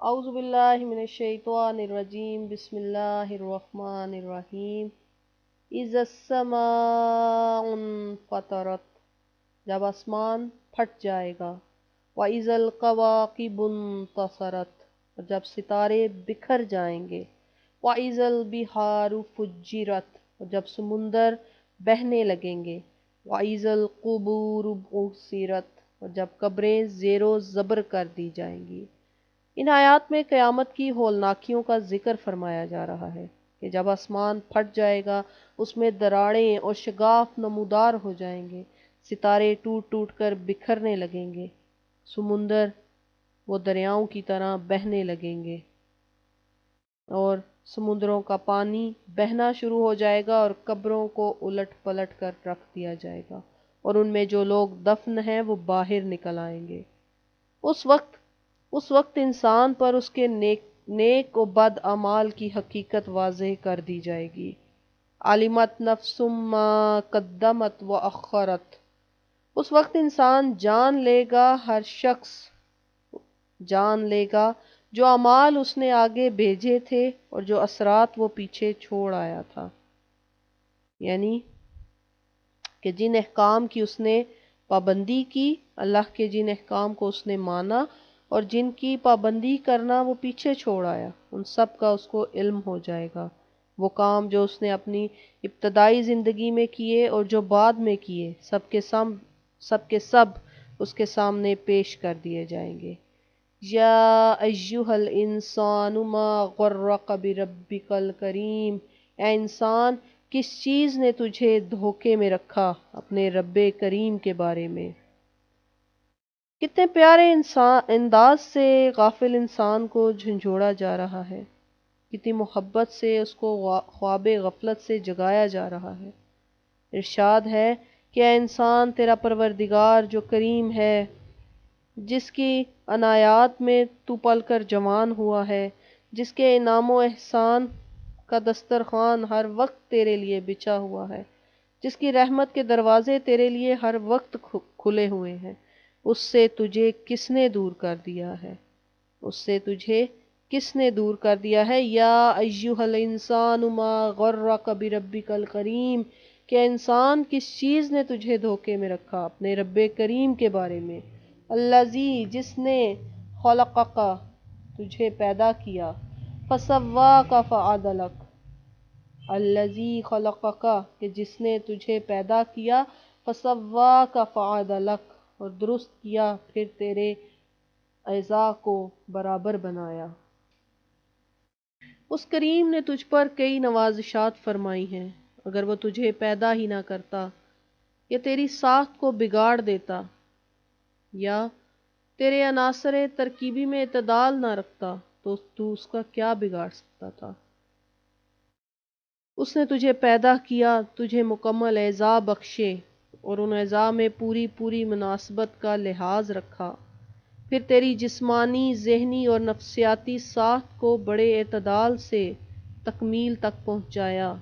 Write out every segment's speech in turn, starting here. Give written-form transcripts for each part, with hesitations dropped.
اعوذ باللہ من الشیطان الرجیم بسم اللہ الرحمن الرحیم اذا السماء انفطرت، جب آسمان پھٹ جائے گا، وَإِذَا الْكَوَاكِبُ انتثرت، اور جب ستارے بکھر جائیں گے، وَإِذَا الْبِحَارُ فُجِّرَتْ، اور جب سمندر بہنے لگیں گے، وَإِذَا الْقُبُورُ بُعْثِرَتْ، اور جب قبریں زیر و زبر کر دی جائیں گی۔ ان آیات میں قیامت کی ہولناکیوں کا ذکر فرمایا جا رہا ہے کہ جب آسمان پھٹ جائے گا، اس میں دراڑیں اور شگاف نمودار ہو جائیں گے، ستارے ٹوٹ ٹوٹ کر بکھرنے لگیں گے، سمندر وہ دریاؤں کی طرح بہنے لگیں گے اور سمندروں کا پانی بہنا شروع ہو جائے گا اور قبروں کو الٹ پلٹ کر رکھ دیا جائے گا اور ان میں جو لوگ دفن ہیں وہ باہر نکل آئیں گے۔ اس وقت اس وقت انسان پر اس کے نیک و بد اعمال کی حقیقت واضح کر دی جائے گی۔ علمت نفس ما قدمت و اخرت، اس وقت انسان جان لے گا، ہر شخص جان لے گا جو اعمال اس نے آگے بھیجے تھے اور جو اثرات وہ پیچھے چھوڑ آیا تھا، یعنی کہ جن احکام کی اس نے پابندی کی، اللہ کے جن احکام کو اس نے مانا اور جن کی پابندی کرنا وہ پیچھے چھوڑ آیا، ان سب کا اس کو علم ہو جائے گا۔ وہ کام جو اس نے اپنی ابتدائی زندگی میں کیے اور جو بعد میں کیے، سب کے سب اس کے سامنے پیش کر دیے جائیں گے۔ یا ایہا الانسان ما غرک بربک الکریم، اے انسان، کس چیز نے تجھے دھوکے میں رکھا اپنے رب کریم کے بارے میں۔ کتنے پیارے انداز سے غافل انسان کو جھنجھوڑا جا رہا ہے، کتنی محبت سے اس کو خواب غفلت سے جگایا جا رہا ہے۔ ارشاد ہے کہ اے انسان، تیرا پروردگار جو کریم ہے، جس کی عنایات میں تو پل کر جوان ہوا ہے، جس کے انعام و احسان کا دسترخوان ہر وقت تیرے لیے بچھا ہوا ہے، جس کی رحمت کے دروازے تیرے لیے ہر وقت کھلے ہوئے ہیں، اس سے تجھے کس نے دور کر دیا ہے؟ اس سے تجھے کس نے دور کر دیا ہے؟ یا ایہا الانسان ما غرک بربک الکریم، کہ انسان، کس چیز نے تجھے دھوکے میں رکھا اپنے رب کریم کے بارے میں۔ الذی، جس نے خلقک، تجھے پیدا کیا، فسواک فعدلک، الذی خلقک، کہ جس نے تجھے پیدا کیا، فسواک فعدلک، اور درست کیا، پھر تیرے اعضاء کو برابر بنایا۔ اس کریم نے تجھ پر کئی نوازشات فرمائی ہیں، اگر وہ تجھے پیدا ہی نہ کرتا، یا تیری ساخت کو بگاڑ دیتا، یا تیرے عناصر ترکیبی میں اعتدال نہ رکھتا، تو اس کا کیا بگاڑ سکتا تھا؟ اس نے تجھے پیدا کیا، تجھے مکمل اعضاء بخشے اور ان اعضاء میں پوری پوری مناسبت کا لحاظ رکھا، پھر تیری جسمانی، ذہنی اور نفسیاتی ساخت کو بڑے اعتدال سے تکمیل تک پہنچایا،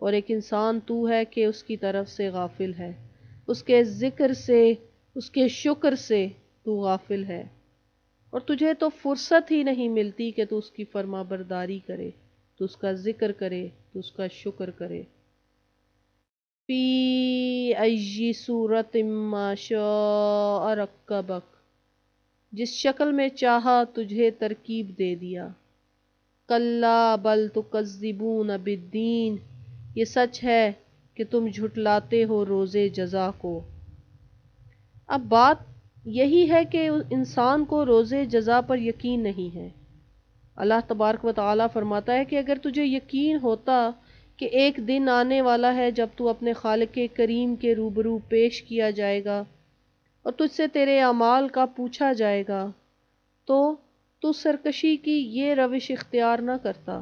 اور ایک انسان تو ہے کہ اس کی طرف سے غافل ہے، اس کے ذکر سے، اس کے شکر سے تو غافل ہے، اور تجھے تو فرصت ہی نہیں ملتی کہ تو اس کی فرما برداری کرے، تو اس کا ذکر کرے، تو اس کا شکر کرے۔ فی ای صورت ما شاء رکبک، جس شکل میں چاہا تجھے ترکیب دے دیا۔ کلا بل تکذبون بالدین، یہ سچ ہے کہ تم جھٹلاتے ہو روز جزا کو۔ اب بات یہی ہے کہ انسان کو روز جزا پر یقین نہیں ہے۔ اللہ تبارک و تعالیٰ فرماتا ہے کہ اگر تجھے یقین ہوتا کہ ایک دن آنے والا ہے جب تو اپنے خالق کریم کے روبرو پیش کیا جائے گا اور تجھ سے تیرے اعمال کا پوچھا جائے گا، تو سرکشی کی یہ روش اختیار نہ کرتا۔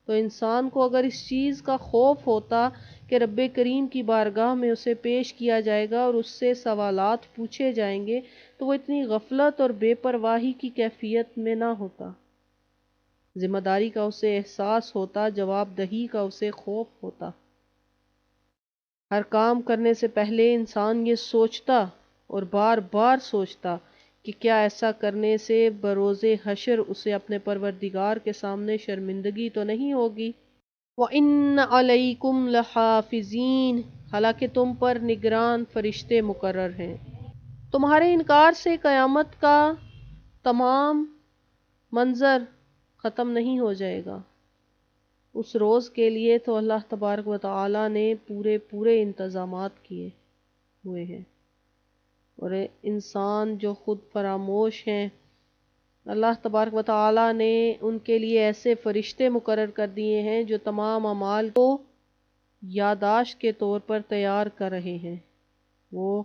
تو انسان کو اگر اس چیز کا خوف ہوتا کہ رب کریم کی بارگاہ میں اسے پیش کیا جائے گا اور اس سے سوالات پوچھے جائیں گے، تو وہ اتنی غفلت اور بے پرواہی کی کیفیت میں نہ ہوتا۔ ذمہ داری کا اسے احساس ہوتا، جواب دہی کا اسے خوف ہوتا۔ ہر کام کرنے سے پہلے انسان یہ سوچتا اور بار بار سوچتا کہ کیا ایسا کرنے سے بروز حشر اسے اپنے پروردگار کے سامنے شرمندگی تو نہیں ہوگی؟ وَإِنَّ عَلَيْكُمْ لَحَافِظِينَ، حالانکہ تم پر نگران فرشتے مقرر ہیں۔ تمہارے انکار سے قیامت کا تمام منظر ختم نہیں ہو جائے گا۔ اس روز کے لیے تو اللہ تبارک و تعالیٰ نے پورے انتظامات کیے ہوئے ہیں، اور انسان جو خود فراموش ہیں، اللہ تبارک و تعالیٰ نے ان کے لیے ایسے فرشتے مقرر کر دیے ہیں جو تمام اعمال کو یادداشت کے طور پر تیار کر رہے ہیں۔ وہ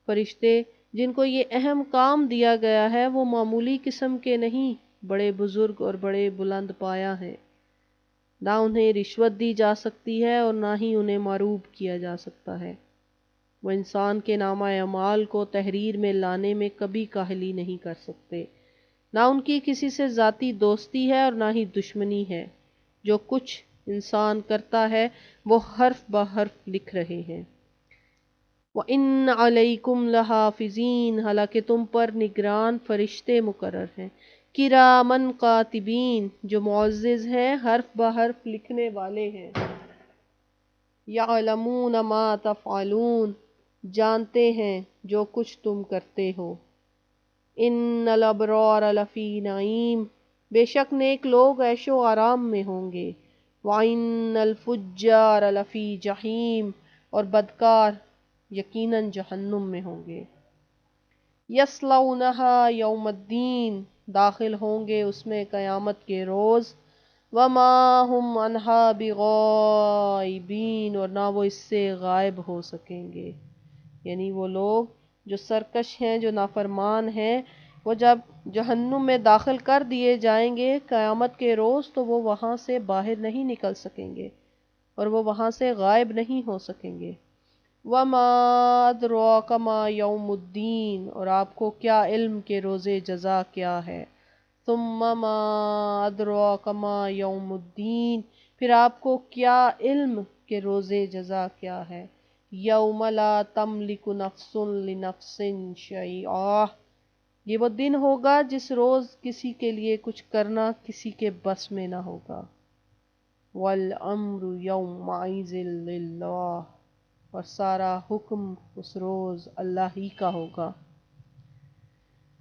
فرشتے جن کو یہ اہم کام دیا گیا ہے وہ معمولی قسم کے نہیں، بڑے بزرگ اور بڑے بلند پایہ ہیں۔ نہ انہیں رشوت دی جا سکتی ہے اور نہ ہی انہیں معروب کیا جا سکتا ہے۔ وہ انسان کے نامہ اعمال کو تحریر میں لانے میں کبھی کاہلی نہیں کر سکتے۔ نہ ان کی کسی سے ذاتی دوستی ہے اور نہ ہی دشمنی ہے۔ جو کچھ انسان کرتا ہے وہ حرف بحرف لکھ رہے ہیں۔ وَإِنَّ عَلَيْكُمْ لَحَافِظِينَ، حالانکہ تم پر نگران فرشتے مقرر ہیں۔ کِرَامًا کاتبین، جو معزز ہیں، حرف بحرف لکھنے والے ہیں۔ یعلمون ما تفعلون، جانتے ہیں جو کچھ تم کرتے ہو۔ ان الابرار لفی نعیم، بے شک نیک لوگ عیش و آرام میں ہوں گے۔ وَإِنَّ الْفُجَّارَ لَفِي جَحِيمٍ، اور بدکار یقیناً جہنم میں ہوں گے۔ يَصْلَوْنَهَا يَوْمَ الدِّينِ، داخل ہوں گے اس میں قیامت کے روز۔ وَمَا هُمْ عَنْهَا بِغَائِبِينَ، اور نہ وہ اس سے غائب ہو سکیں گے۔ یعنی وہ لوگ جو سرکش ہیں، جو نافرمان ہیں، وہ جب جہنم میں داخل کر دیے جائیں گے قیامت کے روز تو وہ وہاں سے باہر نہیں نکل سکیں گے اور وہ وہاں سے غائب نہیں ہو سکیں گے۔ وَمَا أَدْرَاكَ مَا يَوْمُ الدِّينِ، اور آپ کو کیا علم کہ روز جزا کیا ہے۔ ثُمَّ مَا أَدْرَاكَ مَا يَوْمُ الدِّينِ، پھر آپ کو کیا علم کہ روز جزا کیا ہے۔ یوم لا تملک نفس لنفس شیئا، یہ وہ دن ہوگا جس روز کسی کے لیے کچھ کرنا کسی کے بس میں نہ ہوگا۔ والامر یومئذ للہ، اور سارا حکم اس روز اللہ ہی کا ہوگا۔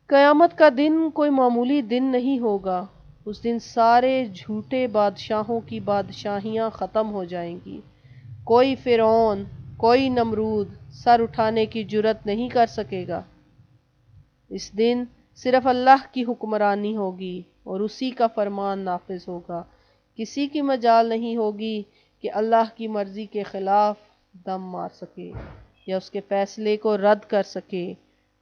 قیامت کا دن کوئی معمولی دن نہیں ہوگا۔ اس دن سارے جھوٹے بادشاہوں کی بادشاہیاں ختم ہو جائیں گی۔ کوئی فرعون، کوئی نمرود سر اٹھانے کی جرات نہیں کر سکے گا۔ اس دن صرف اللہ کی حکمرانی ہوگی اور اسی کا فرمان نافذ ہوگا۔ کسی کی مجال نہیں ہوگی کہ اللہ کی مرضی کے خلاف دم مار سکے یا اس کے فیصلے کو رد کر سکے۔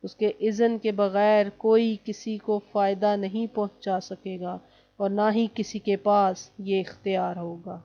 اس کے اذن کے بغیر کوئی کسی کو فائدہ نہیں پہنچا سکے گا اور نہ ہی کسی کے پاس یہ اختیار ہوگا۔